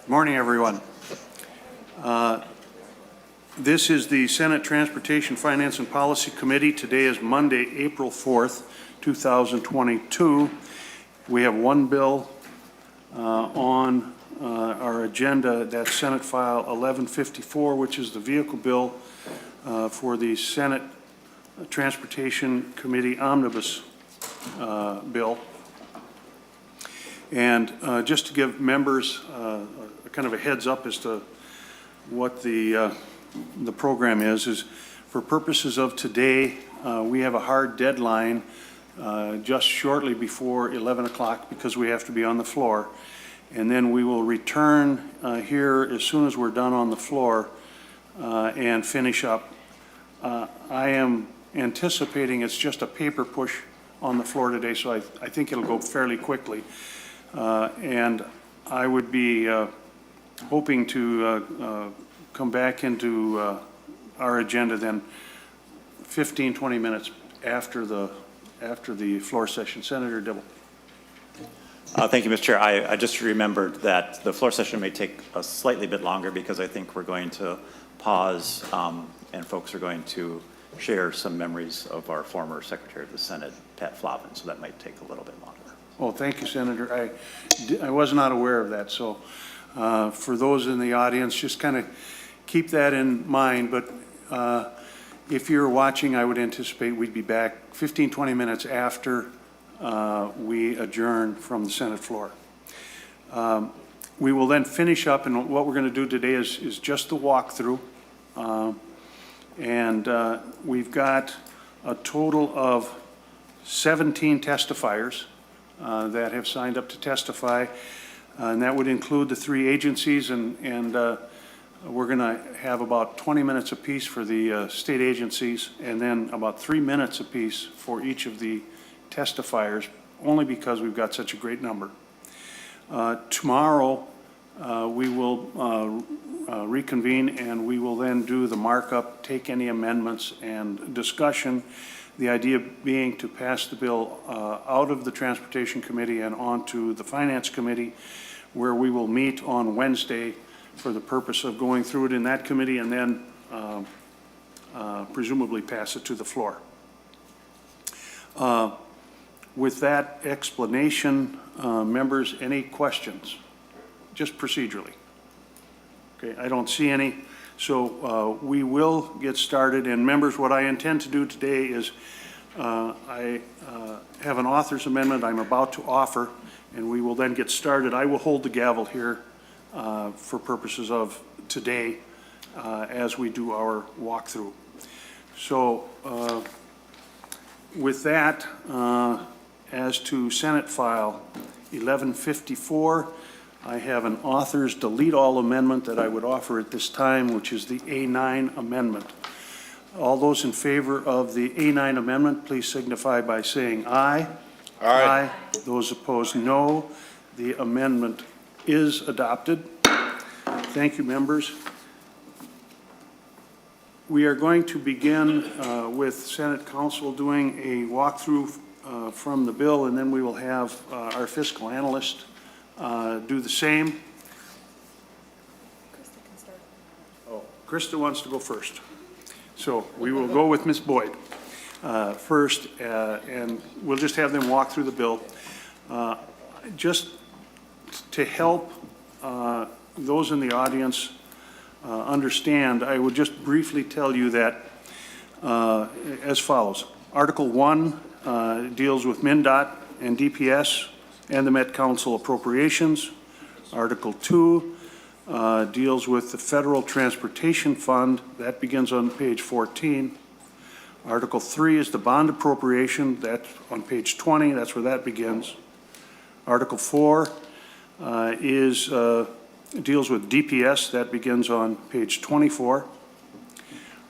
Morning, everyone. This is the Senate Transportation, Finance, and Policy Committee. Today is Monday, April 4th, 2022. We have one bill on our agenda. That's Senate File 1154, which is the vehicle bill for the Senate Transportation Committee Omnibus bill. And just to give members kind of a heads up as to what the program is for purposes of today, we have a hard deadline just shortly before 11 o'clock because we have to be on the floor. And then we will return here as soon as we're done on the floor and finish up. I am anticipating it's just a paper push on the floor today, so I think it'll go fairly quickly. And I would be hoping to come back into our agenda then 15-20 minutes after the floor session. Senator Dibble. Thank you, Mr. Chair. I just remembered that the floor session may take a slightly bit longer because I think we're going to pause and folks are going to share some memories of our former Secretary of the Senate, Pat Flavin, so that might take a little bit longer. Oh, thank you, Senator. I was not aware of that. So for those in the audience, just kind of keep that in mind. But if you're watching, I would anticipate we'd be back 15-20 minutes after we adjourn from the Senate floor. We will then finish up, and what we're going to do today is just the walkthrough. And we've got a total of 17 testifiers that have signed up to testify, and that would include the three agencies, and we're going to have about 20 minutes apiece for the state agencies, and then about 3 minutes apiece for each of the testifiers, only because we've got such a great number. Tomorrow we will reconvene, and we will then do the markup, take any amendments, and discussion. The idea being to pass the bill out of the Transportation Committee and onto the Finance Committee, where we will meet on Wednesday for the purpose of going through it in that committee and then presumably pass it to the floor. With that explanation, members, any questions? Just procedurally. Okay, I don't see any. So we will get started. And members, what I intend to do today is I have an author's amendment I'm about to offer, and we will then get started. I will hold the gavel here for purposes of today as we do our walkthrough. So with that, as to Senate File 1154, I have an author's delete all amendment that I would offer at this time, which is the A9 amendment. All those in favor of the A9 amendment, please signify by saying aye. Aye. Aye. Those opposed, no. The amendment is adopted. Thank you, members. We are going to begin with Senate Council doing a walkthrough from the bill, and then we will have our fiscal analyst do the same. Krista can start. Oh, Krista wants to go first. So we will go with Ms. Boyd first, and we'll just have them walk through the bill. Just to help those in the audience understand, I would just briefly tell you that as follows. Article 1 deals with MnDOT and DPS and the Met Council appropriations. Article 2 deals with the Federal Transportation Fund. That begins on page 14. Article 3 is the Bond Appropriation. That's on page 20. That's where that begins. Article 4 deals with DPS. That begins on page 24.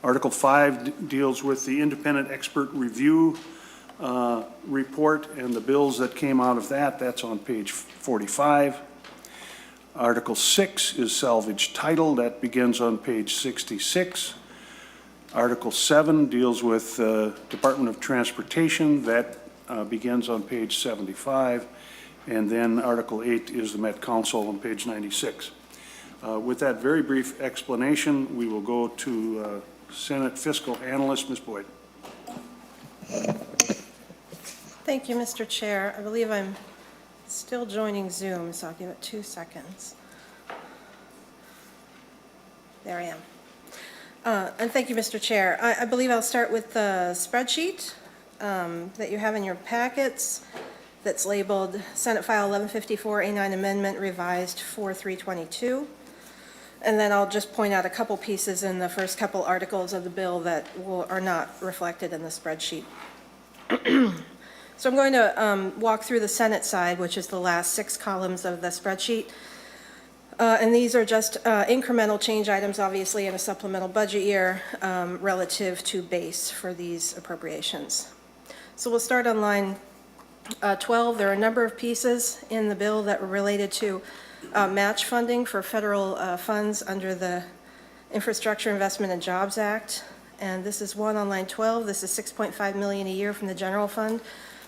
Article 5 deals with the Independent Expert Review report and the bills that came out of that. That's on page 45. Article 6 is salvage title. That begins on page 66. Article 7 deals with Department of Transportation. That begins on page 75. And then Article 8 is the Met Council on page 96. With that very brief explanation, we will go to Senate Fiscal Analyst, Ms. Boyd. Thank you, Mr. Chair. I believe I'm still joining Zoom, so I'll give it 2 seconds. There I am. And thank you, Mr. Chair. I believe I'll start with the spreadsheet that you have in your packets that's labeled Senate File 1154A9 Amendment Revised 4/3/22. And then I'll just point out a couple pieces in the first couple articles of the bill that are not reflected in the spreadsheet. So I'm going to walk through the Senate side, which is the last 6 columns of the spreadsheet. And these are just incremental change items, obviously, in a supplemental budget year relative to base for these appropriations. So we'll start on line 12. There are a number of pieces in the bill that were related to match funding for federal funds under the Infrastructure Investment and Jobs Act. And this is one on line 12. This is $6.5 million a year from the general fund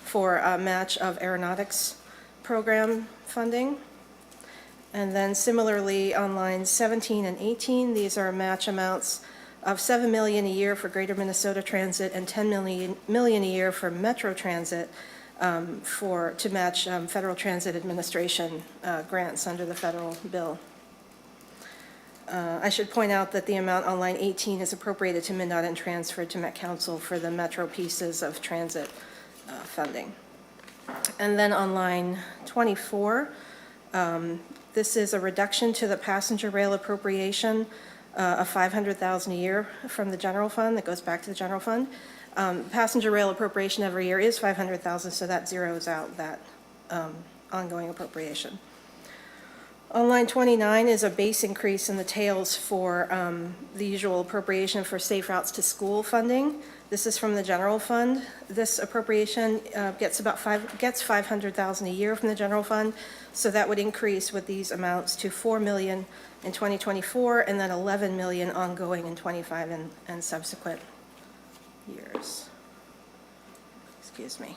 for a match of aeronautics program funding. And then similarly on lines 17 and 18, these are match amounts of $7 million a year for Greater Minnesota Transit and $10 million a year for Metro Transit to match Federal Transit Administration grants under the federal bill. I should point out that the amount on line 18 is appropriated to MnDOT and transferred to Met Council for the Metro pieces of transit funding. And then on line 24, this is a reduction to the passenger rail appropriation of $500,000 a year from the general fund that goes back to the general fund. Passenger rail appropriation every year is $500,000, so that zeroes out that ongoing appropriation. On line 29 is a base increase in the tails for the usual appropriation for safe routes to school funding. This is from the general fund. This appropriation gets $500,000 a year from the general fund, so that would increase with these amounts to $4 million in 2024 and then $11 million ongoing in 25 and subsequent years. Excuse me.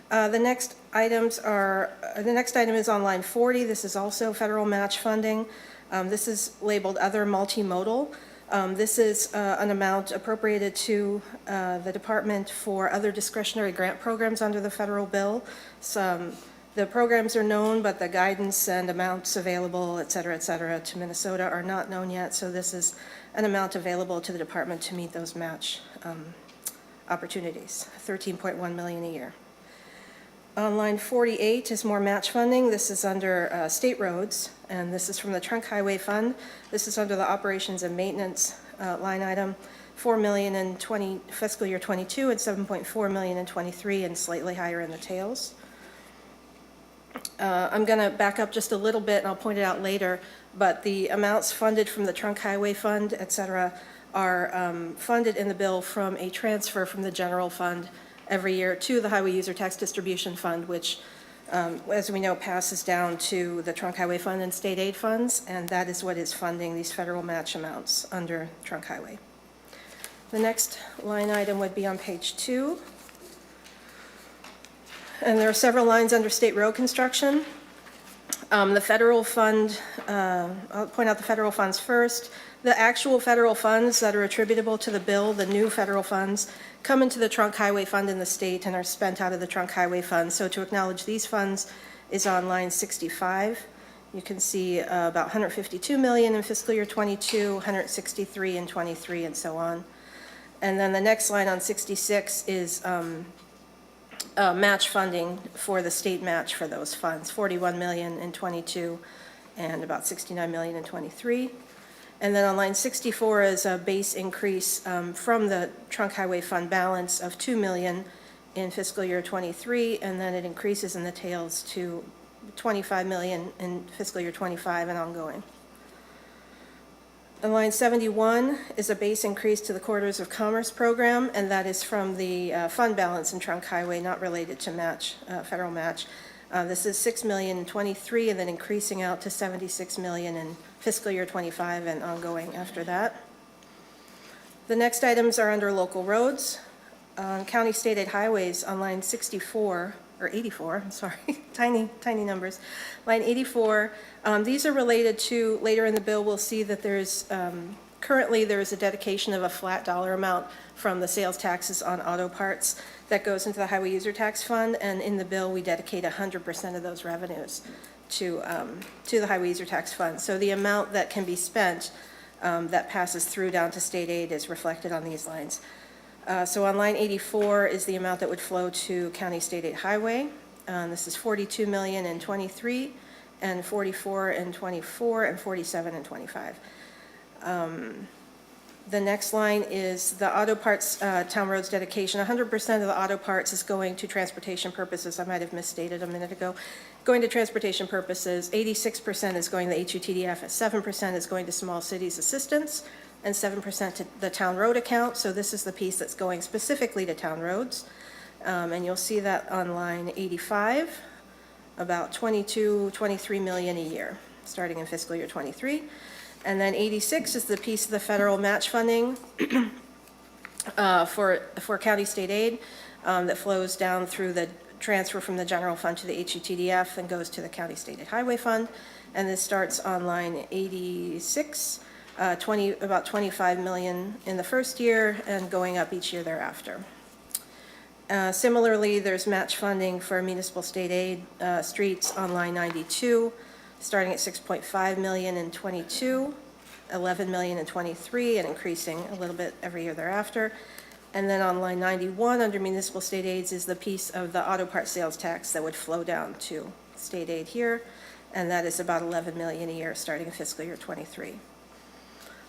The next item is on line 40. This is also federal match funding. This is labeled Other Multimodal. This is an amount appropriated to the department for other discretionary grant programs under the federal bill. The programs are known, but the guidance and amounts available, et cetera, to Minnesota are not known yet. So this is an amount available to the department to meet those match opportunities, $13.1 million a year. On line 48 is more match funding. This is under state roads, and this is from the Trunk Highway Fund. This is under the operations and maintenance line item, $4 million in fiscal year 22 and $7.4 million in 23, and slightly higher in the tails. I'm going to back up just a little bit, and I'll point it out later, but the amounts funded from the Trunk Highway Fund, et cetera, are funded in the bill from a transfer from the general fund every year to the Highway User Tax Distribution Fund, which, as we know, passes down to the Trunk Highway Fund and state aid funds, and that is what is funding these federal match amounts under Trunk Highway. The next line item would be on page 2. And there are several lines under state road construction. The federal fund, I'll point out the federal funds first. The actual federal funds that are attributable to the bill, the new federal funds, come into the Trunk Highway Fund in the state and are spent out of the Trunk Highway Fund. So to acknowledge these funds is on line 65. You can see about $152 million in fiscal year 22, $163 in 23, and so on. And then the next line on 66 is match funding for the state match for those funds, $41 million in 22 and about $69 million in 23. And then on line 64 is a base increase from the Trunk Highway Fund balance of $2 million in fiscal year 23, and then it increases in the tails to $25 million in fiscal year 25 and ongoing. And line 71 is a base increase to the Corridors of Commerce program, and that is from the fund balance in Trunk Highway, not related to match, federal match. This is $6 million in 23 and then increasing out to $76 million in fiscal year 25 and ongoing after that. The next items are under local roads. On county state aid highways on line 64, or 84, I'm sorry, tiny, tiny numbers. Line 84, these are related to, later in the bill, we'll see that currently there is a dedication of a flat dollar amount from the sales taxes on auto parts that goes into the Highway User Tax Fund, and in the bill, we dedicate 100% of those revenues to the Highway User Tax Fund. So the amount that can be spent that passes through down to state aid is reflected on these lines. So on line 84 is the amount that would flow to county state aid highway. This is 42 million in 23, and 44 in 24, and 47 in 25. The next line is the auto parts town roads dedication. 100% of the auto parts is going to transportation purposes. I might have misstated a minute ago. Going to transportation purposes. 86% is going to the HUTDF, 7% is going to small cities assistance, and 7% to the town road account. So this is the piece that's going specifically to town roads. And you'll see that on line 85, about 23 million a year, starting in fiscal year 23. And then 86 is the piece of the federal match funding for county state aid that flows down through the transfer from the general fund to the HUTDF and goes to the county state aid highway fund. And this starts on line 86, about 25 million in the first year and going up each year thereafter. Similarly, there's match funding for municipal state aid streets on line 92, starting at 6.5 million in 22, 11 million in 23, and increasing a little bit every year thereafter. And then on line 91 under municipal state aids is the piece of the auto part sales tax that would flow down to state aid here, and that is about 11 million a year starting in fiscal year 23.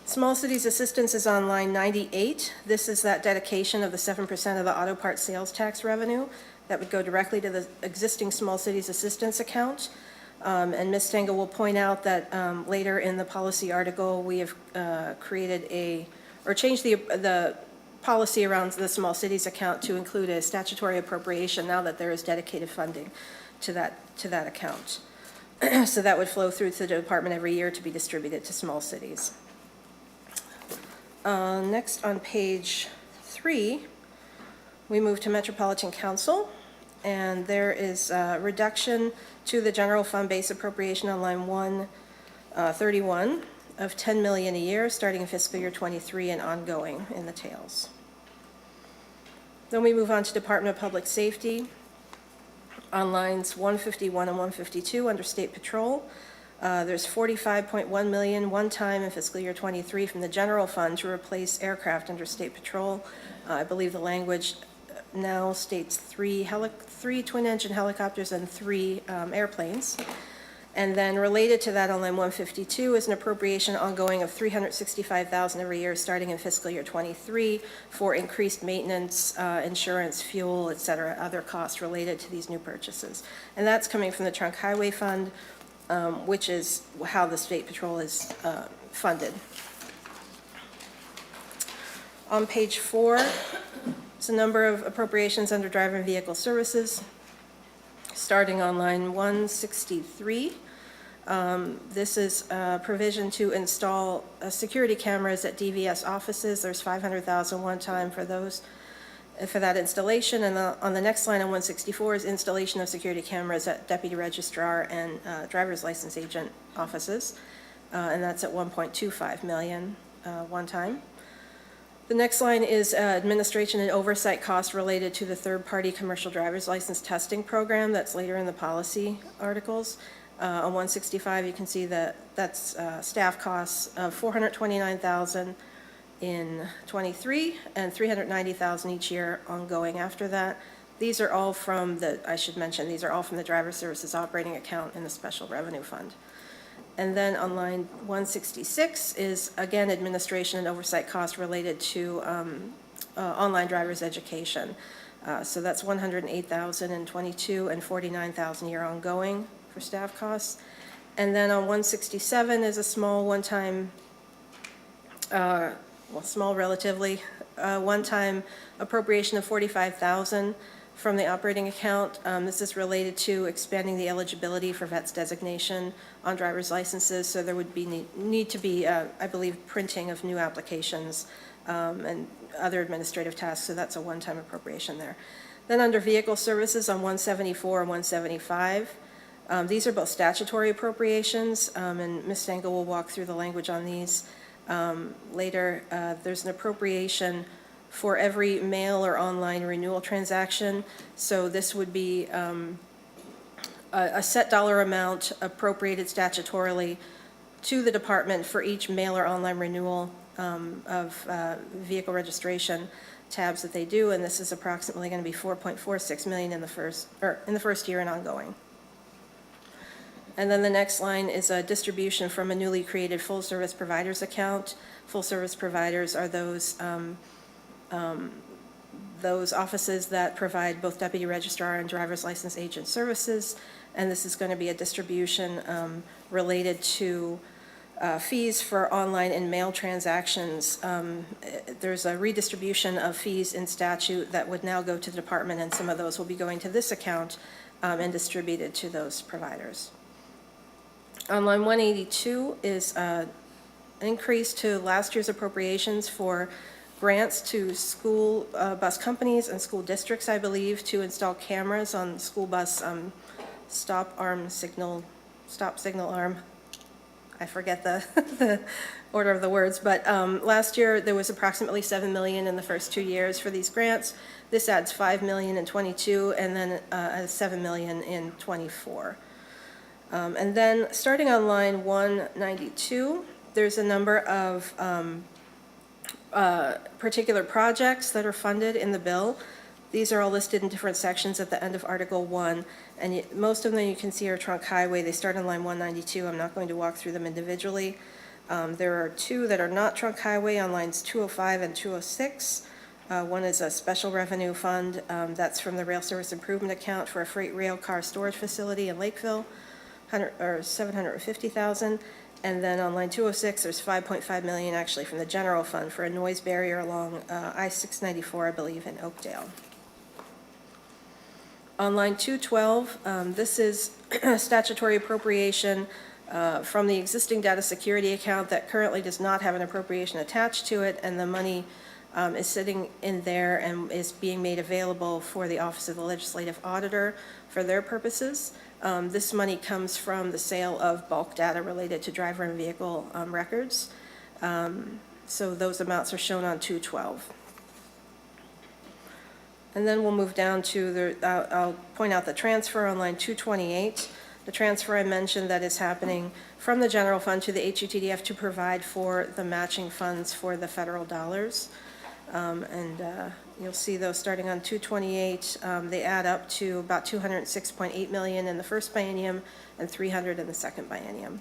Small cities assistance is on line 98. This is that dedication of the 7% of the auto part sales tax revenue that would go directly to the existing small cities assistance account. And Ms. Stengel will point out that later in the policy article, we have changed the policy around the small cities account to include a statutory appropriation now that there is dedicated funding to that account. So that would flow through to the department every year to be distributed to small cities. Next on page 3, we move to Metropolitan Council, and there is a reduction to the general fund base appropriation on line 131 of 10 million a year starting in fiscal year 23 and ongoing in the tails. Then we move on to Department of Public Safety on lines 151 and 152 under State Patrol. There's 45.1 million one time in fiscal year 23 from the general fund to replace aircraft under State Patrol. I believe the language now states three twin-engine helicopters and 3 airplanes. And then related to that on line 152 is an appropriation ongoing of $365,000 every year starting in fiscal year 23 for increased maintenance, insurance, fuel, et cetera, other costs related to these new purchases. And that's coming from the Trunk Highway Fund, which is how the State Patrol is funded. On page 4, it's a number of appropriations under driver and vehicle services. Starting on line 163, this is a provision to install security cameras at DVS offices. There's $500,000 one time for that installation. And on the next line on 164 is installation of security cameras at deputy registrar and driver's license agent offices. And that's at 1.25 million one time. The next line is administration and oversight costs related to the third-party commercial driver's license testing program. That's later in the policy articles. On 165, you can see that that's staff costs of $429,000 in 23 and $390,000 each year ongoing after that. These are all from I should mention, these are all from the driver services operating account in the special revenue fund. And then on line 166 is, again, administration and oversight costs related to online driver's education. So that's $108,000 in 22 and $49,000 a year ongoing for staff costs. And then on 167 is a small one-time, small relatively, one-time appropriation of $45,000 from the operating account. This is related to expanding the eligibility for VETS designation on driver's licenses. So there would need to be, I believe, printing of new applications and other administrative tasks. So that's a one-time appropriation there. Then under vehicle services on 174 and 175, these are both statutory appropriations, and Ms. Stengel will walk through the language on these later. There's an appropriation for every mail or online renewal transaction. So this would be a set dollar amount appropriated statutorily to the department for each mail or online renewal of vehicle registration tabs that they do, and this is approximately going to be $4.46 million in the first year and ongoing. And then the next line is a distribution from a newly created full service providers account. Full service providers are those offices that provide both deputy registrar and driver's license agent services, and this is going to be a distribution related to fees for online and mail transactions. There's a redistribution of fees in statute that would now go to the department, and some of those will be going to this account and distributed to those providers. On line 182 is an increase to last year's appropriations for grants to school bus companies and school districts, I believe, to install cameras on school bus stop signal arm. I forget the order of the words, but last year there was approximately $7 million in the first 2 years for these grants. This adds $5 million in 22 and then $7 million in 24. And then starting on line 192, there's a number of particular projects that are funded in the bill. These are all listed in different sections at the end of Article 1, and most of them you can see are trunk highway. They start on line 192. I'm not going to walk through them individually. There are two that are not trunk highway on lines 205 and 206. One is a special revenue fund that's from the Rail Service Improvement Account for a freight rail car storage facility in Lakeville, $750,000. And then on line 206, there's $5.5 million actually from the general fund for a noise barrier along I-694, I believe, in Oakdale. On line 212, this is statutory appropriation from the existing data security account that currently does not have an appropriation attached to it, and the money is sitting in there and is being made available for the Office of the Legislative Auditor for their purposes. This money comes from the sale of bulk data related to driver and vehicle records. So those amounts are shown on 212. And then we'll move down to I'll point out the transfer on line 228. The transfer I mentioned that is happening from the general fund to the HUTDF to provide for the matching funds for the federal dollars. You'll see those starting on 228, they add up to about $206.8 million in the first biennium and $300 in the second biennium.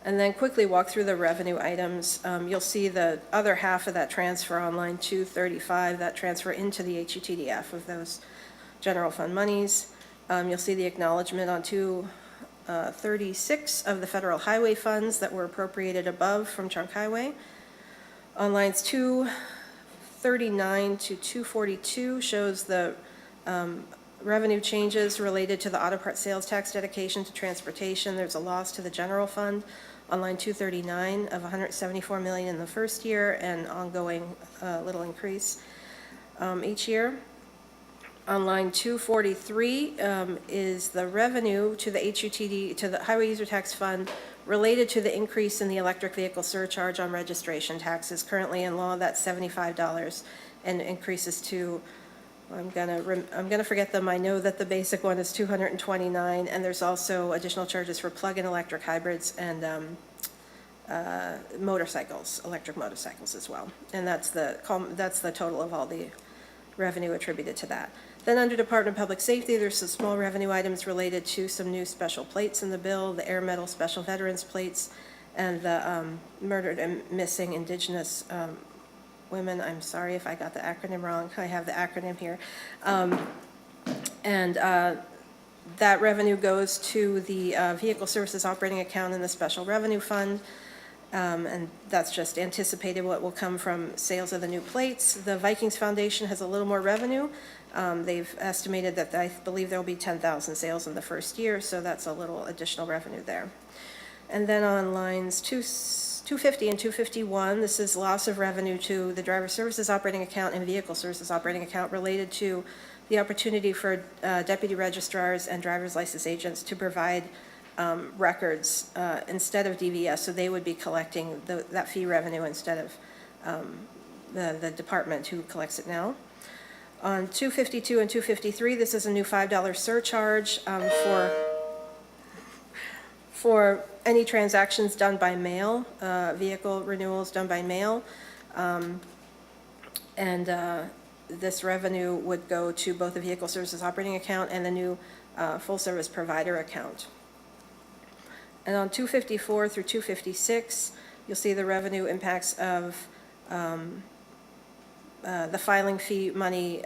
And then quickly walk through the revenue items. You'll see the other half of that transfer on line 235, that transfer into the HUTDF of those general fund monies. You'll see the acknowledgement on 236 of the federal highway funds that were appropriated above from trunk highway. On lines 239 to 242 shows the revenue changes related to the auto part sales tax dedication to transportation. There's a loss to the general fund on line 239 of $174 million in the first year and ongoing little increase each year. On line 243 is the revenue to the HUTD, to the Highway User Tax Fund related to the increase in the electric vehicle surcharge on registration taxes. Currently in law, that's $75 and increases to, I'm gonna forget them. I know that the basic one is $229, and there's also additional charges for plug-in electric hybrids and motorcycles, electric motorcycles as well. And that's the total of all the revenue attributed to that. Then under Department of Public Safety, there's some small revenue items related to some new special plates in the bill, the Air Medal Special Veterans plates, and the murdered and missing Indigenous women. I'm sorry if I got the acronym wrong. I have the acronym here. That revenue goes to the Vehicle Services Operating Account in the Special Revenue Fund. And that's just anticipated what will come from sales of the new plates. The Vikings Foundation has a little more revenue. They've estimated that I believe there will be 10,000 sales in the first year, so that's a little additional revenue there. And then on lines 250 and 251, this is loss of revenue to the driver services operating account and vehicle services operating account related to the opportunity for deputy registrars and driver's license agents to provide records instead of DVS, so they would be collecting that fee revenue instead of the department who collects it now. On 252 and 253, this is a new $5 surcharge for any transactions done by mail, vehicle renewals done by mail. This revenue would go to both the vehicle services operating account and the new full service provider account. And on 254 through 256, you'll see the revenue impacts of the filing fee money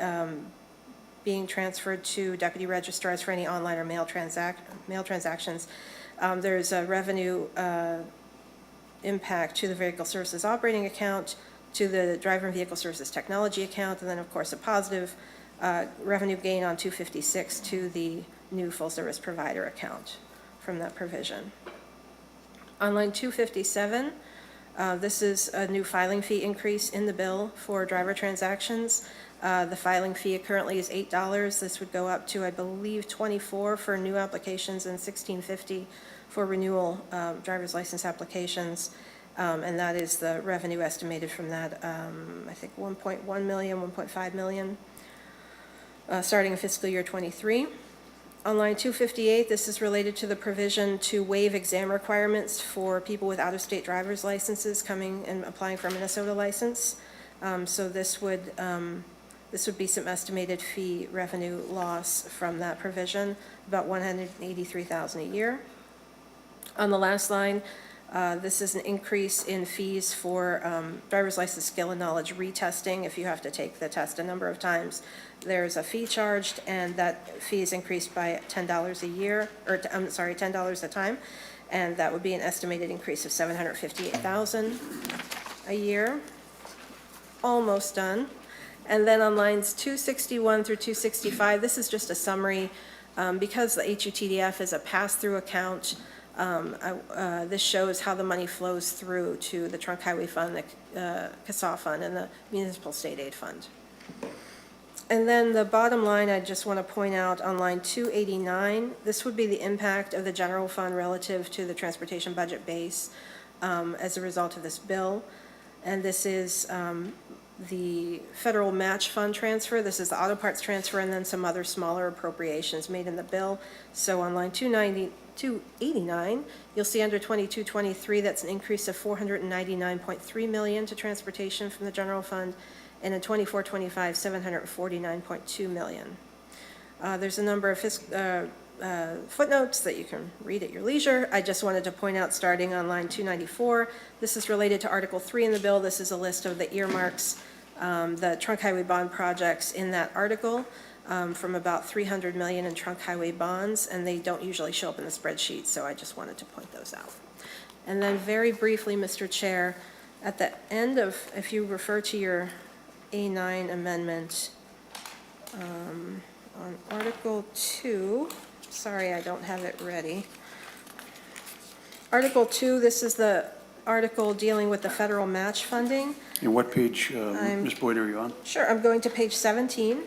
being transferred to deputy registrars for any online or mail transactions. There's a revenue impact to the vehicle services operating account, to the driver and vehicle services technology account, and then of course a positive revenue gain on 256 to the new full service provider account from that provision. On line 257, this is a new filing fee increase in the bill for driver transactions. The filing fee currently is $8. This would go up to, I believe, $24 for new applications and $16.50 for renewal driver's license applications. And that is the revenue estimated from that, I think 1.1 million, 1.5 million, starting in fiscal year 23. On line 258, this is related to the provision to waive exam requirements for people with out-of-state driver's licenses coming and applying for a Minnesota license. So this would be some estimated fee revenue loss from that provision, about $183,000 a year. On the last line, this is an increase in fees for driver's license skill and knowledge retesting. If you have to take the test a number of times, there's a fee charged, and that fee is increased by $10 a year, or I'm sorry, $10 a time, and that would be an estimated increase of $758,000 a year. Almost done. And then on lines 261 through 265, this is just a summary. Because the HUTDF is a pass-through account, this shows how the money flows through to the Trunk Highway Fund, the CASA Fund, and the Municipal State Aid Fund. And then the bottom line, I just want to point out on line 289, this would be the impact of the general fund relative to the transportation budget base as a result of this bill. And this is the federal match fund transfer. This is the auto parts transfer, and then some other smaller appropriations made in the bill. So on line 289, you'll see under 2223, that's an increase of $499.3 million to transportation from the general fund, and in 2425, $749.2 million. There's a number of footnotes that you can read at your leisure. I just wanted to point out, starting on line 294, this is related to Article 3 in the bill. This is a list of the earmarks, the trunk highway bond projects in that article, from about $300 million in trunk highway bonds, and they don't usually show up in the spreadsheet, so I just wanted to point those out. And then very briefly, Mr. Chair, at the end of, if you refer to your A9 amendment, on Article 2, sorry, I don't have it ready. Article 2, this is the article dealing with the federal match funding. And what page, Ms. Boyd, are you on? Sure, I'm going to page 17.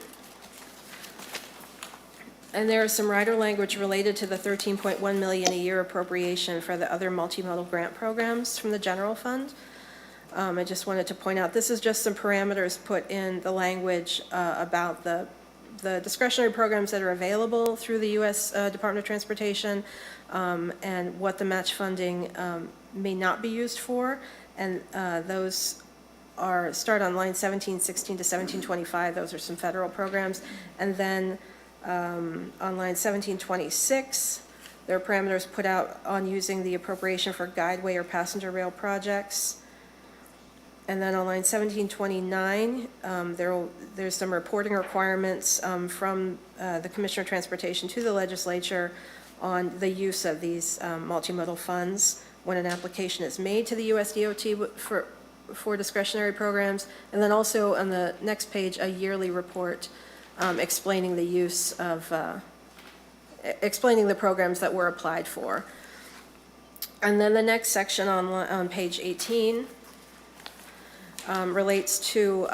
And there is some rider language related to the $13.1 million a year appropriation for the other multimodal grant programs from the general fund. I just wanted to point out, this is just some parameters put in the language about the discretionary programs that are available through the U.S. Department of Transportation, and what the match funding may not be used for. And those start on line 1716 to 1725. Those are some federal programs. And then on line 1726, there are parameters put out on using the appropriation for Guideway or passenger rail projects. And then on line 1729, there's some reporting requirements from the Commissioner of Transportation to the legislature on the use of these multimodal funds when an application is made to the US DOT for discretionary programs. And then also on the next page, a yearly report explaining the use of, explaining the programs that were applied for. And then the next section on page 18 relates to,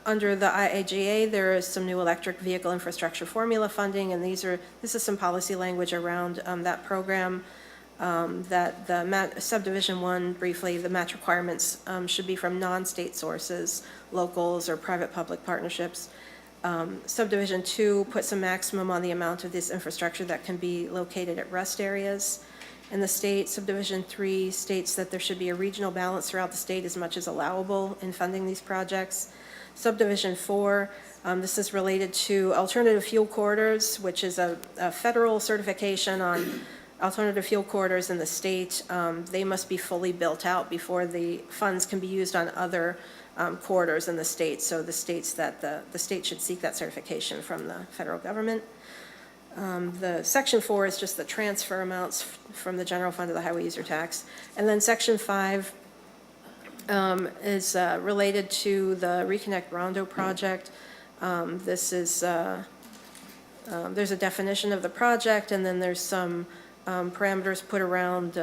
under the IIJA, there is some new electric vehicle infrastructure formula funding, and this is some policy language around that program, that the subdivision 1, briefly, the match requirements should be from non-state sources, locals or private-public partnerships. Subdivision 2 puts a maximum on the amount of this infrastructure that can be located at rest areas in the state. Subdivision 3 states that there should be a regional balance throughout the state as much as allowable in funding these projects. Subdivision 4, this is related to alternative fuel corridors, which is a federal certification on alternative fuel corridors in the state. They must be fully built out before the funds can be used on other corridors in the state. So the states that the state should seek that certification from the federal government. The section 4 is just the transfer amounts from the general fund to the highway user tax. And then section 5 is related to the Reconnect Rondo project. This is, there's a definition of the project, and then there's some parameters put around,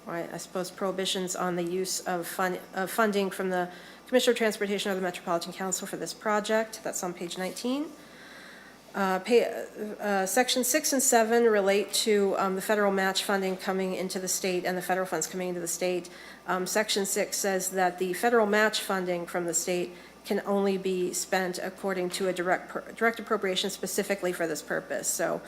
I suppose, prohibitions on the use of funding from the Commissioner of Transportation or the Metropolitan Council for this project. That's on page 19. Section 6 and 7 relate to the federal match funding coming into the state and the federal funds coming into the state. Section 6 says that the federal match funding from the state can only be spent according to a direct appropriation specifically for this purpose. So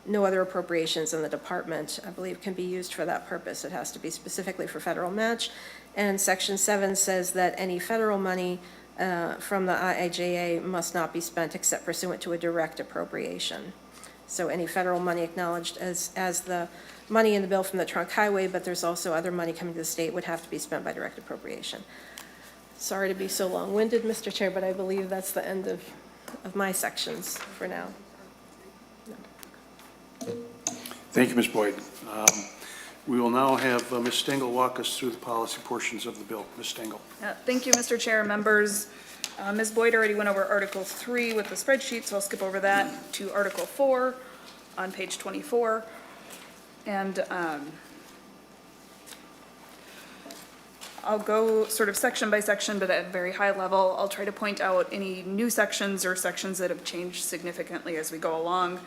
no other appropriations in the department, I believe, can be used for that purpose. It has to be specifically for federal match. And Section 7 says that any federal money from the IIJA must not be spent except pursuant to a direct appropriation. So any federal money acknowledged as the money in the bill from the trunk highway, but there's also other money coming to the state, would have to be spent by direct appropriation. Sorry to be so long-winded, Mr. Chair, but I believe that's the end of my sections for now. Thank you, Ms. Boyd. We will now have Ms. Stengel walk us through the policy portions of the bill. Ms. Stengel. Thank you, Mr. Chair, members. Ms. Boyd already went over Article 3 with the spreadsheet, so I'll skip over that to Article 4 on page 24. And I'll go sort of section by section, but at a very high level. I'll try to point out any new sections or sections that have changed significantly as we go along.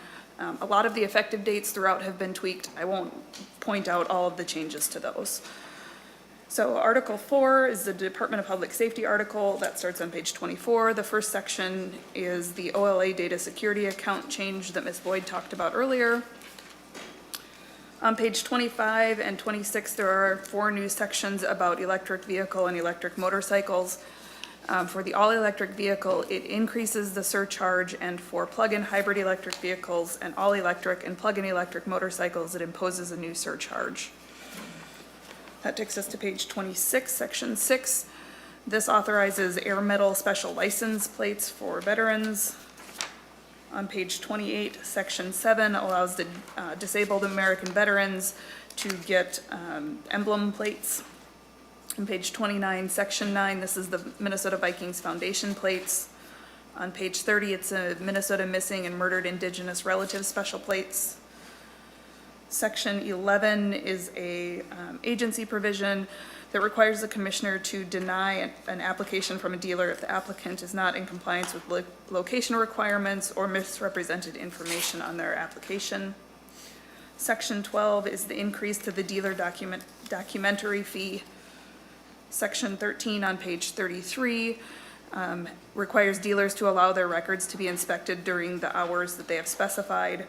A lot of the effective dates throughout have been tweaked. I won't point out all of the changes to those. So Article 4 is the Department of Public Safety article. That starts on page 24. The first section is the OLA data security account change that Ms. Boyd talked about earlier. On page 25 and 26, there are 4 new sections about electric vehicle and electric motorcycles. For the all-electric vehicle, it increases the surcharge, and for plug-in hybrid electric vehicles and all-electric and plug-in electric motorcycles, it imposes a new surcharge. That takes us to page 26, section 6. This authorizes air metal special license plates for veterans. On page 28, section 7 allows the disabled American veterans to get emblem plates. On page 29, section 9, this is the Minnesota Vikings Foundation plates. On page 30, it's a Minnesota Missing and Murdered Indigenous Relatives special plates. Section 11 is a agency provision that requires the commissioner to deny an application from a dealer if the applicant is not in compliance with location requirements or misrepresented information on their application. Section 12 is the increase to the dealer documentary fee. Section 13 on page 33 requires dealers to allow their records to be inspected during the hours that they have specified.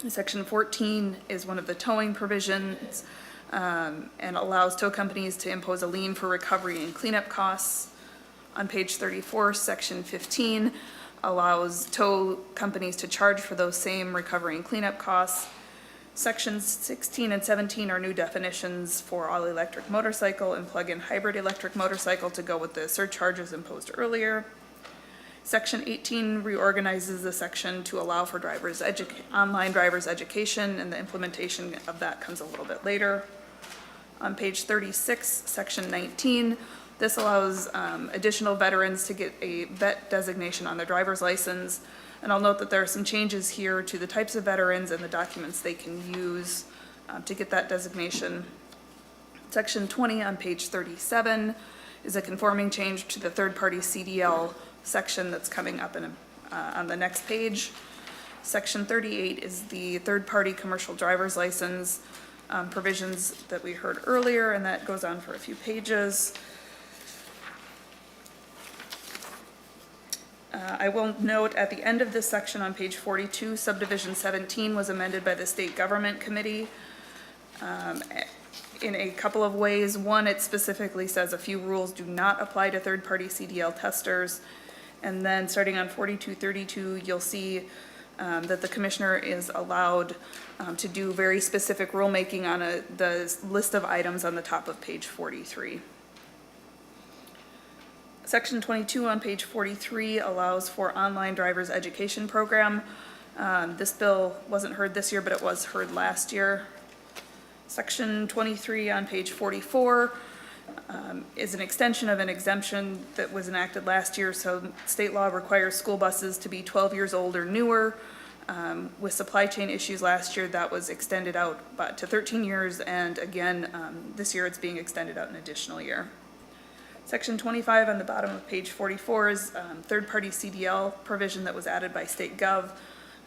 Section 14 is one of the towing provisions and allows tow companies to impose a lien for recovery and cleanup costs. On page 34, section 15 allows tow companies to charge for those same recovery and cleanup costs. Sections 16 and 17 are new definitions for all-electric motorcycle and plug-in hybrid electric motorcycle to go with the surcharges imposed earlier. Section 18 reorganizes the section to allow for online driver's education, and the implementation of that comes a little bit later. On page 36, section 19, this allows additional veterans to get a vet designation on their driver's license. And I'll note that there are some changes here to the types of veterans and the documents they can use to get that designation. Section 20 on page 37 is a conforming change to the third-party CDL section that's coming up on the next page. Section 38 is the third-party commercial driver's license provisions that we heard earlier, and that goes on for a few pages. I will note at the end of this section on page 42, subdivision 17 was amended by the State Government Committee in a couple of ways. One, it specifically says a few rules do not apply to third-party CDL testers. And then starting on 4232, you'll see that the commissioner is allowed to do very specific rulemaking on the list of items on the top of page 43. Section 22 on page 43 allows for online driver's education program. This bill wasn't heard this year, but it was heard last year. Section 23 on page 44 is an extension of an exemption that was enacted last year. So state law requires school buses to be 12 years old or newer. With supply chain issues last year, that was extended out to 13 years. And again, this year it's being extended out an additional year. Section 25 on the bottom of page 44 is third-party CDL provision that was added by State Gov,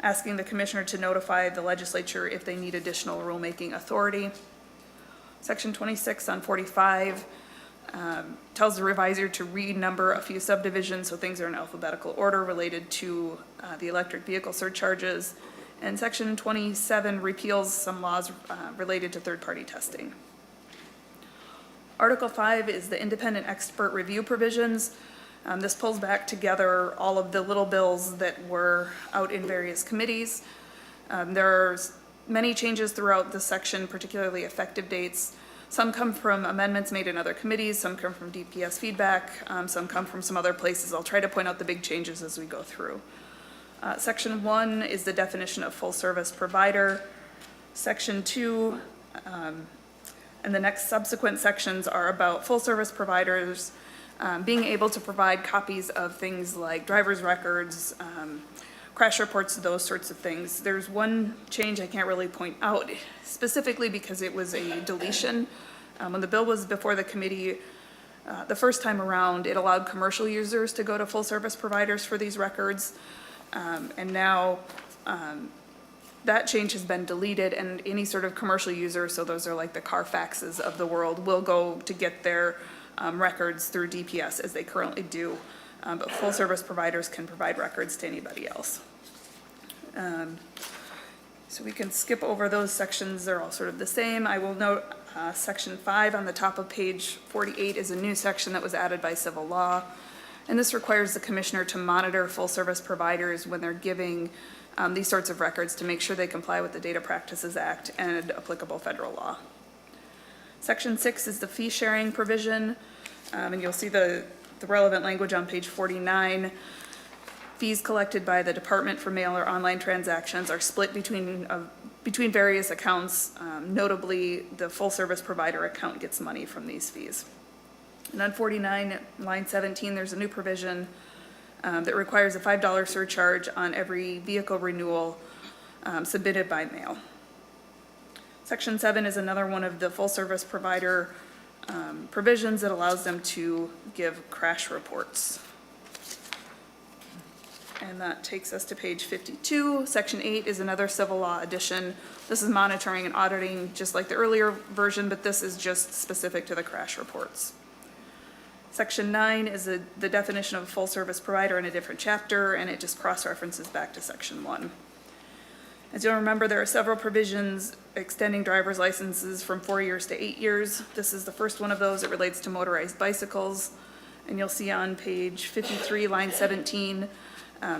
asking the commissioner to notify the legislature if they need additional rulemaking authority. Section 26 on 45 tells the revisor to renumber a few subdivisions so things are in alphabetical order related to the electric vehicle surcharges. And section 27 repeals some laws related to third-party testing. Article 5 is the independent expert review provisions. This pulls back together all of the little bills that were out in various committees. There's many changes throughout the section, particularly effective dates. Some come from amendments made in other committees, some come from DPS feedback, some come from some other places. I'll try to point out the big changes as we go through. Section 1 is the definition of full service provider. Section 2 and the next subsequent sections are about full service providers being able to provide copies of things like driver's records, crash reports, those sorts of things. There's one change I can't really point out specifically because it was a deletion. When the bill was before the committee the first time around, it allowed commercial users to go to full service providers for these records. And now that change has been deleted, and any sort of commercial user, so those are like the Carfaxes of the world, will go to get their records through DPS as they currently do. But full service providers can provide records to anybody else. So we can skip over those sections. They're all sort of the same. I will note section 5 on the top of page 48 is a new section that was added by civil law. And this requires the commissioner to monitor full service providers when they're giving these sorts of records to make sure they comply with the Data Practices Act and applicable federal law. Section 6 is the fee sharing provision, and you'll see the relevant language on page 49. Fees collected by the department for mail or online transactions are split between various accounts. Notably, the full service provider account gets money from these fees. And on 49, line 17, there's a new provision that requires a $5 surcharge on every vehicle renewal submitted by mail. Section 7 is another one of the full service provider provisions that allows them to give crash reports. And that takes us to page 52. Section 8 is another civil law addition. This is monitoring and auditing just like the earlier version, but this is just specific to the crash reports. Section 9 is the definition of a full service provider in a different chapter, and it just cross-references back to section 1. As you'll remember, there are several provisions extending driver's licenses from 4 years to 8 years. This is the first one of those. It relates to motorized bicycles. And you'll see on page 53, line 17,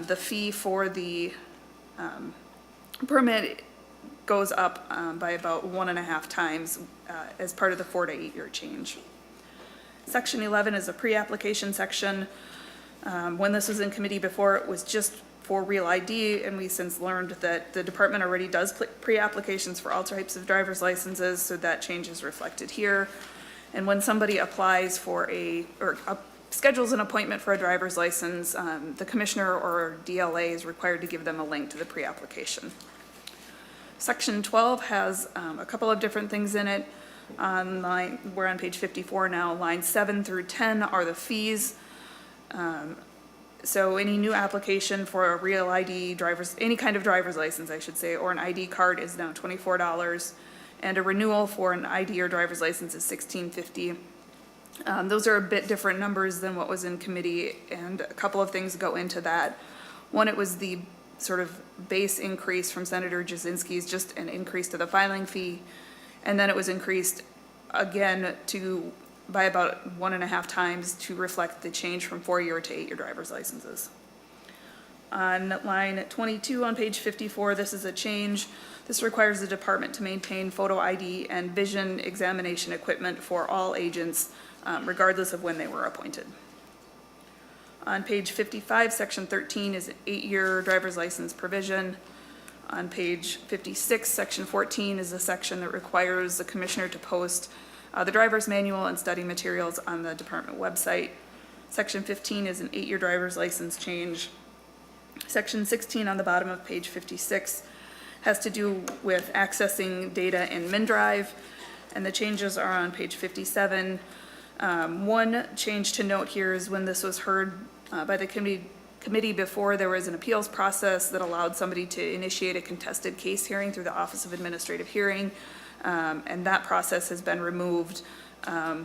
the fee for the permit goes up by about 1.5 times as part of the 4 to 8 year change. Section 11 is a pre-application section. When this was in committee before, it was just for real ID, and we since learned that the department already does pre-applications for all types of driver's licenses, so that change is reflected here. And when somebody applies for schedules an appointment for a driver's license, the commissioner or DLA is required to give them a link to the pre-application. Section 12 has a couple of different things in it. We're on page 54 now. Lines 7 through 10 are the fees. So any new application for a real ID any kind of driver's license, I should say, or an ID card is now $24, and a renewal for an ID or driver's license is $16.50. Those are a bit different numbers than what was in committee, and a couple of things go into that. One, it was the sort of base increase from Senator Jasinski's, just an increase to the filing fee, and then it was increased again by about 1.5 times to reflect the change from 4-year to 8-year driver's licenses. On line 22 on page 54, this is a change. This requires the department to maintain photo ID and vision examination equipment for all agents, regardless of when they were appointed. On page 55, section 13 is an 8-year driver's license provision. On page 56, section 14 is a section that requires the commissioner to post the driver's manual and study materials on the department website. Section 15 is an 8-year driver's license change. Section 16 on the bottom of page 56 has to do with accessing data in MinDrive, and the changes are on page 57. One change to note here is when this was heard by the committee before, there was an appeals process that allowed somebody to initiate a contested case hearing through the Office of Administrative Hearing. And that process has been removed,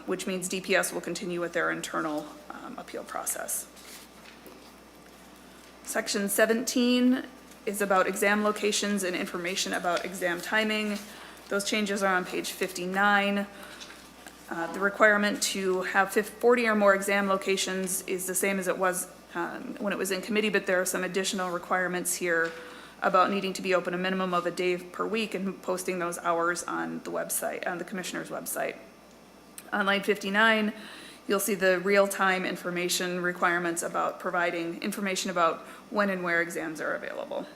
which means DPS will continue with their internal appeal process. Section 17 is about exam locations and information about exam timing. Those changes are on page 59. The requirement to have 40 or more exam locations is the same as it was when it was in committee, but there are some additional requirements here about needing to be open a minimum of a day per week and posting those hours on the website, on the commissioner's website. On line 59, you'll see the real-time information requirements about providing information about when and where exams are available.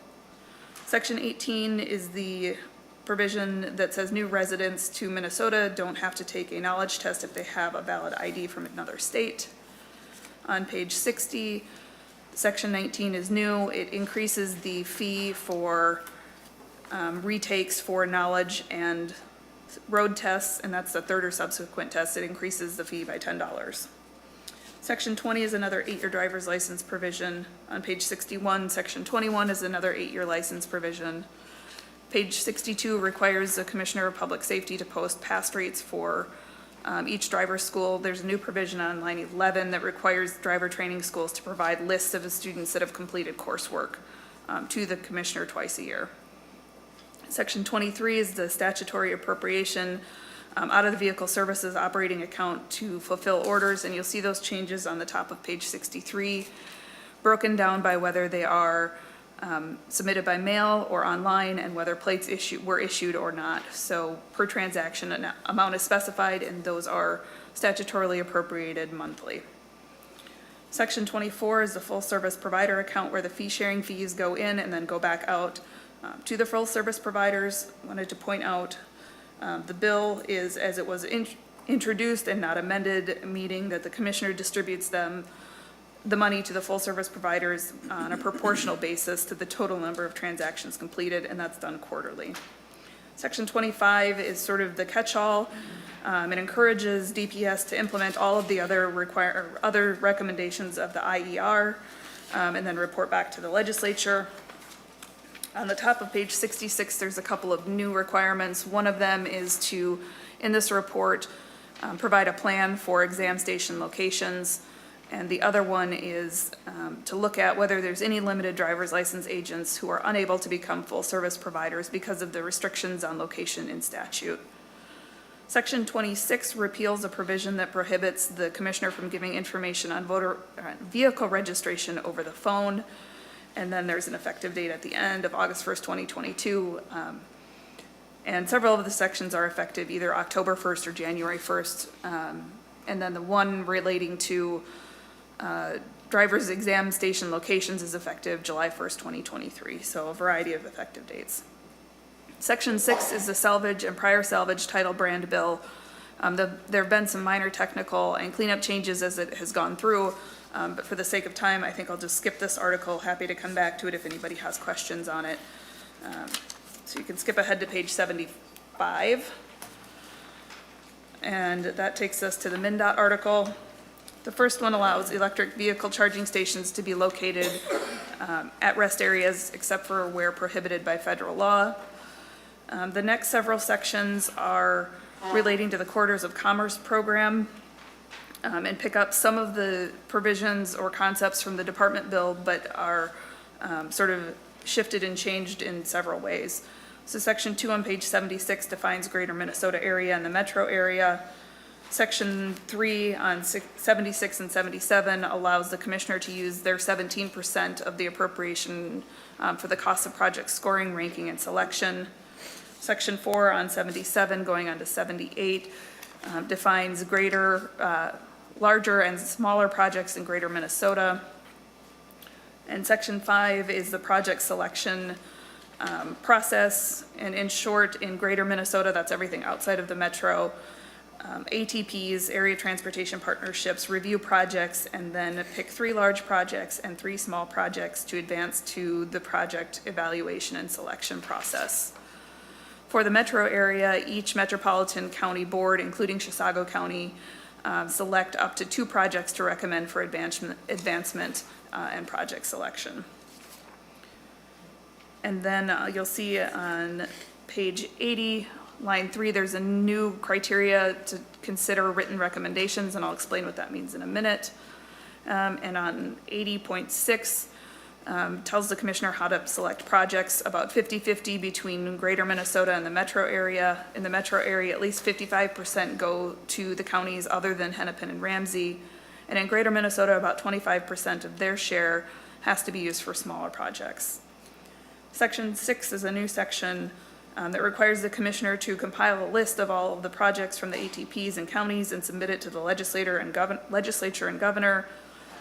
Section 18 is the provision that says new residents to Minnesota don't have to take a knowledge test if they have a valid ID from another state. On page 60, section 19 is new. It increases the fee for retakes for knowledge and road tests, and that's the third or subsequent test. It increases the fee by $10. Section 20 is another 8-year driver's license provision. On page 61, section 21 is another 8-year license provision. Page 62 requires the Commissioner of Public Safety to post pass rates for each driver's school. There's a new provision on line 11 that requires driver training schools to provide lists of the students that have completed coursework to the Commissioner twice a year. Section 23 is the statutory appropriation out of the Vehicle Services operating account to fulfill orders, and you'll see those changes on the top of page 63, broken down by whether they are submitted by mail or online and whether plates were issued or not. So per transaction, an amount is specified, and those are statutorily appropriated monthly. Section 24 is the full service provider account where the fee sharing fees go in and then go back out to the full service providers. Wanted to point out the bill is as it was introduced and not amended, meaning that the commissioner distributes the money to the full service providers on a proportional basis to the total number of transactions completed, and that's done quarterly. Section 25 is sort of the catch-all. It encourages DPS to implement all of the other recommendations of the IER and then report back to the legislature. On the top of page 66, there's a couple of new requirements. One of them is to, in this report, provide a plan for exam station locations. And the other one is to look at whether there's any limited driver's license agents who are unable to become full service providers because of the restrictions on location in statute. Section 26 repeals a provision that prohibits the commissioner from giving information on vehicle registration over the phone. And then there's an effective date at the end of August 1st, 2022. And several of the sections are effective either October 1st or January 1st. And then the one relating to driver's exam station locations is effective July 1st, 2023. So a variety of effective dates. Section 6 is the salvage and prior salvage title brand bill. There have been some minor technical and cleanup changes as it has gone through. But for the sake of time, I think I'll just skip this article. Happy to come back to it if anybody has questions on it. So you can skip ahead to page 75. And that takes us to the MnDOT article. The first one allows electric vehicle charging stations to be located at rest areas except for where prohibited by federal law. The next several sections are relating to the Corridors of Commerce program and pick up some of the provisions or concepts from the department bill, but are sort of shifted and changed in several ways. So section 2 on page 76 defines greater Minnesota area and the metro area. Section 3 on 76 and 77 allows the commissioner to use their 17% of the appropriation for the cost of project scoring, ranking, and selection. Section 4 on 77 going on to 78 defines larger and smaller projects in greater Minnesota. And section 5 is the project selection process. And in short, in greater Minnesota, that's everything outside of the metro, ATPs, area transportation partnerships, review projects, and then pick 3 large projects and 3 small projects to advance to the project evaluation and selection process. For the metro area, each metropolitan county board, including Chisago County, select up to 2 projects to recommend for advancement and project selection. And then you'll see on page 80, line 3, there's a new criteria to consider written recommendations, and I'll explain what that means in a minute. And on 80.6, tells the commissioner how to select projects, about 50-50 between greater Minnesota and the metro area. In the metro area, at least 55% go to the counties other than Hennepin and Ramsey. And in greater Minnesota, about 25% of their share has to be used for smaller projects. Section 6 is a new section that requires the commissioner to compile a list of all of the projects from the ATPs and counties and submit it to the legislature and governor.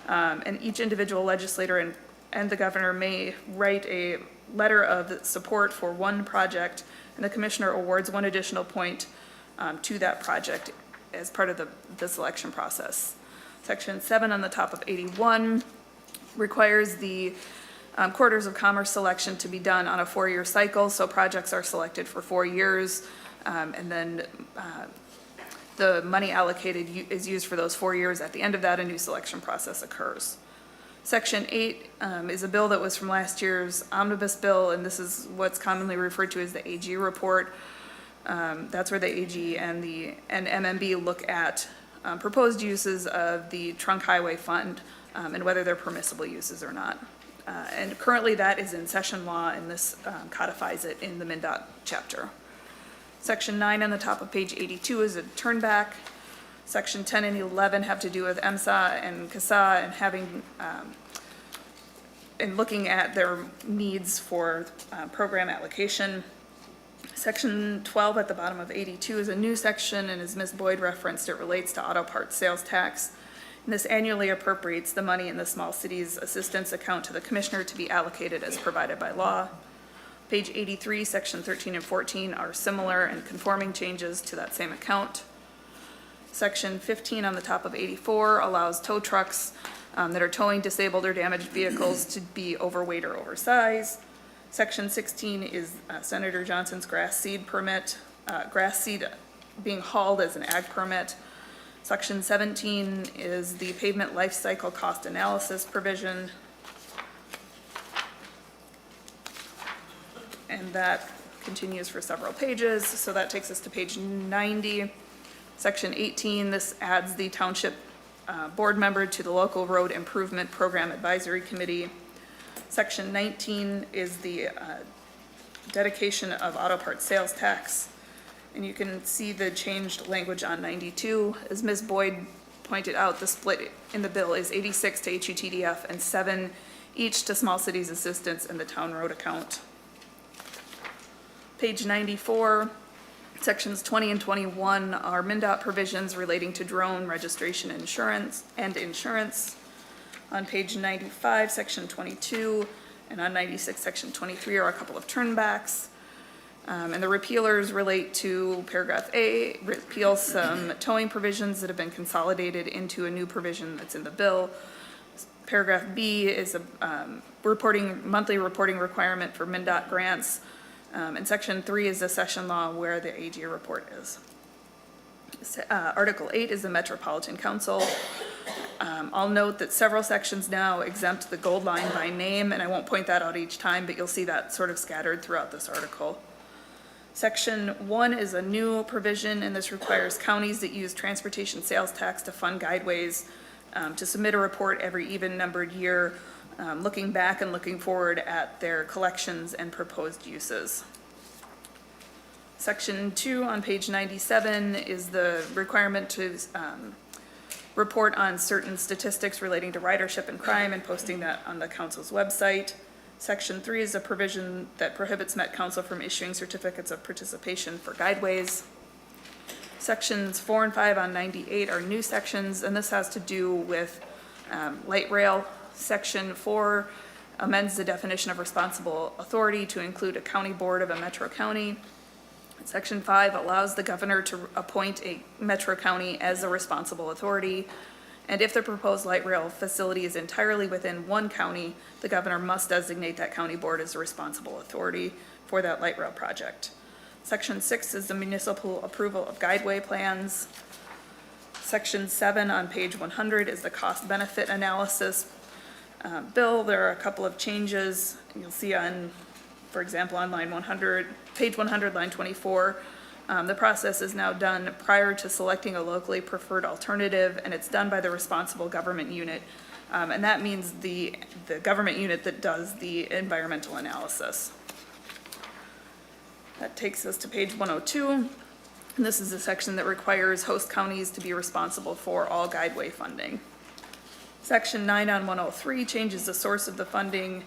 And each individual legislator and the governor may write a letter of support for one project, and the commissioner awards 1 additional point to that project as part of the selection process. Section 7 on the top of 81 requires the Corridors of Commerce selection to be done on a 4-year cycle, so projects are selected for 4 years, and then the money allocated is used for those 4 years. At the end of that, a new selection process occurs. Section 8 is a bill that was from last year's omnibus bill, and this is what's commonly referred to as the AG report. That's where the AG and MMB look at proposed uses of the trunk highway fund and whether they're permissible uses or not. And currently that is in session law, and this codifies it in the MnDOT chapter. Section 9 on the top of page 82 is a turnback. Section 10 and 11 have to do with MSA and CASA and having, and looking at their needs for program allocation. Section 12 at the bottom of 82 is a new section, and as Ms. Boyd referenced, it relates to auto parts sales tax. And this annually appropriates the money in the small cities assistance account to the commissioner to be allocated as provided by law. Page 83, section 13 and 14 are similar and conforming changes to that same account. Section 15 on the top of 84 allows tow trucks that are towing disabled or damaged vehicles to be overweight or oversized. Section 16 is Senator Johnson's grass seed permit, grass seed being hauled as an ag permit. Section 17 is the pavement life cycle cost analysis provision. And that continues for several pages, so that takes us to page 90. Section 18, this adds the township board member to the local road improvement program advisory committee. Section 19 is the dedication of auto parts sales tax. And you can see the changed language on 92. As Ms. Boyd pointed out, the split in the bill is 86 to HUTDF and 7 each to small cities assistance and the town road account. Page 94, sections 20 and 21 are MnDOT provisions relating to drone registration insurance. On page 95, section 22, and on 96, section 23 are a couple of turnbacks. And the repealers relate to paragraph A, repeals some towing provisions that have been consolidated into a new provision that's in the bill. Paragraph B is a monthly reporting requirement for MnDOT grants And section 3 is the session law where the AG report is. Article 8 is the Metropolitan Council. I'll note that several sections now exempt the gold line by name, and I won't point that out each time, but you'll see that sort of scattered throughout this article. Section 1 is a new provision, and this requires counties that use transportation sales tax to fund guideways to submit a report every even-numbered year, looking back and looking forward at their collections and proposed uses. Section 2 on page 97 is the requirement to report on certain statistics relating to ridership and crime and posting that on the council's website. Section 3 is a provision that prohibits Met Council from issuing certificates of participation for guideways. Sections 4 and 5 on 98 are new sections, and this has to do with light rail. Section 4 amends the definition of responsible authority to include a county board of a metro county. Section 5 allows the governor to appoint a metro county as a responsible authority. And if the proposed light rail facility is entirely within one county, the governor must designate that county board as a responsible authority for that light rail project. Section 6 is the municipal approval of guideway plans. Section 7 on page 100 is the cost benefit analysis. Bill, there are a couple of changes. You'll see on, for example, on line 100, page 100, line 24, the process is now done prior to selecting a locally preferred alternative, and it's done by the responsible government unit. And that means the government unit that does the environmental analysis. That takes us to page 102. And this is the section that requires host counties to be responsible for all guideway funding. Section 9 on 103 changes the source of the funding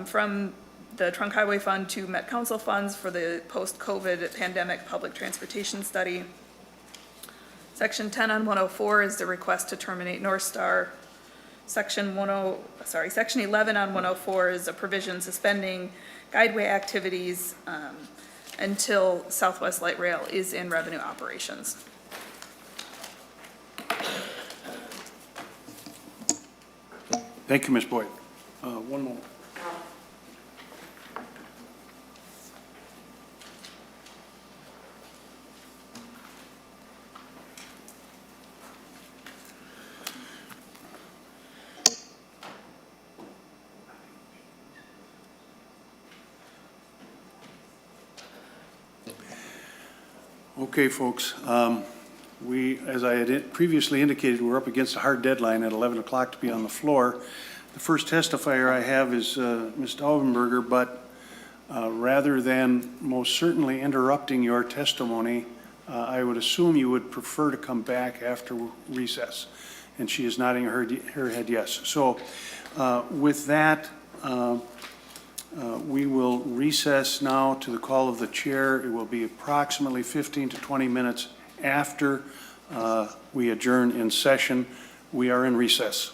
from the Trunk Highway Fund to Met Council funds for the post-COVID pandemic public transportation study. Section 10 on 104 is the request to terminate North Star. Section 11 on 104 is a provision suspending guideway activities until Southwest Light Rail is in revenue operations. Thank you, Ms. Boyd. One moment. Okay, folks, as I had previously indicated, we're up against a hard deadline at 11 o'clock to be on the floor. The first testifier I have is Ms. Daubenberger, but rather than most certainly interrupting your testimony, I would assume you would prefer to come back after recess. And she is nodding her head yes. So with that, we will recess now to the call of the chair. It will be approximately 15 to 20 minutes after we adjourn in session. We are in recess.